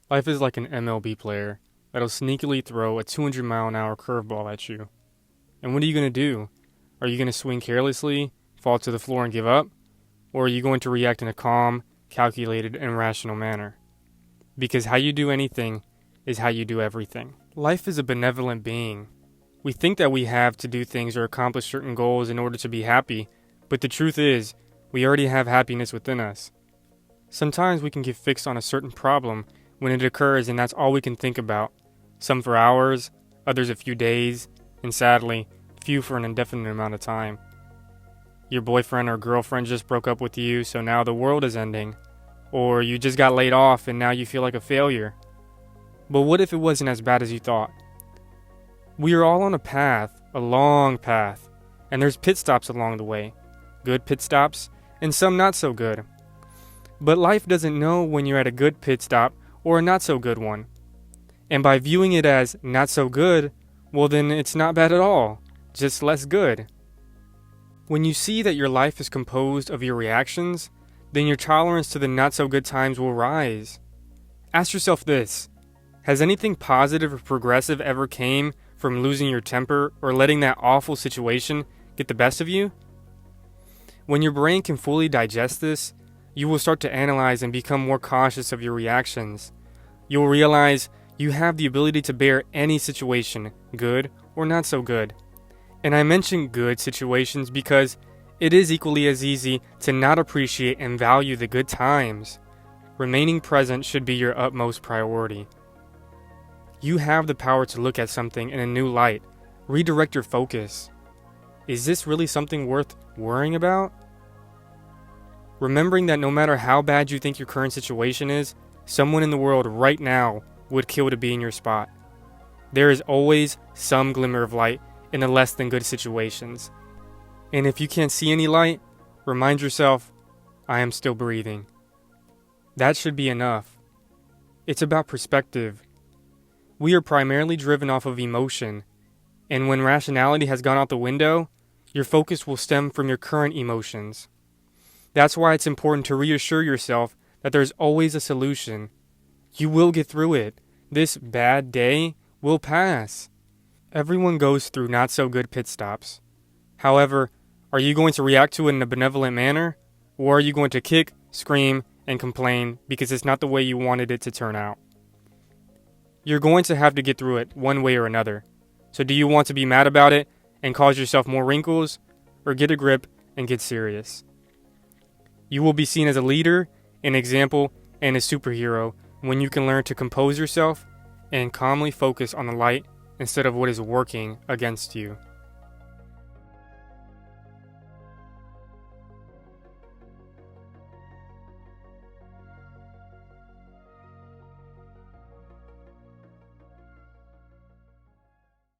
Life is like an MLB player that'll sneakily throw a 200-mile-an-hour curveball at you. And what are you going to do? Are you going to swing carelessly, fall to the floor and give up? Or are you going to react in a calm, calculated, and rational manner? Because how you do anything is how you do everything. Life is a benevolent being. We think that we have to do things or accomplish certain goals in order to be happy, but the truth is, we already have happiness within us. Sometimes we can get fixed on a certain problem when it occurs and that's all we can think about. Some for hours, others a few days, and sadly, few for an indefinite amount of time. Your boyfriend or girlfriend just broke up with you, so now the world is ending. Or you just got laid off and now you feel like a failure. But what if it wasn't as bad as you thought? We are all on a path, a long path, and there's pit stops along the way. Good pit stops, and some not so good. But life doesn't know when you're at a good pit stop or a not so good one. And by viewing it as not so good, well then it's not bad at all, just less good. When you see that your life is composed of your reactions, then your tolerance to the not so good times will rise. Ask yourself this: has anything positive or progressive ever came from losing your temper or letting that awful situation get the best of you? When your brain can fully digest this, you will start to analyze and become more cautious of your reactions. You'll realize you have the ability to bear any situation, good or not so good. And I mention good situations because it is equally as easy to not appreciate and value the good times. Remaining present should be your utmost priority. You have the power to look at something in a new light, redirect your focus. Is this really something worth worrying about? Remembering that no matter how bad you think your current situation is, someone in the world right now would kill to be in your spot. There is always some glimmer of light in the less than good situations. And if you can't see any light, remind yourself, I am still breathing. That should be enough. It's about perspective. We are primarily driven off of emotion, and when rationality has gone out the window, your focus will stem from your current emotions. That's why it's important to reassure yourself that there's always a solution. You will get through it. This bad day will pass. Everyone goes through not so good pit stops. However, are you going to react to it in a benevolent manner? Or are you going to kick, scream, and complain because it's not the way you wanted it to turn out? You're going to have to get through it one way or another. So do you want to be mad about it and cause yourself more wrinkles? Or get a grip and get serious? You will be seen as a leader, an example, and a superhero when you can learn to compose yourself and calmly focus on the light instead of what is working against you.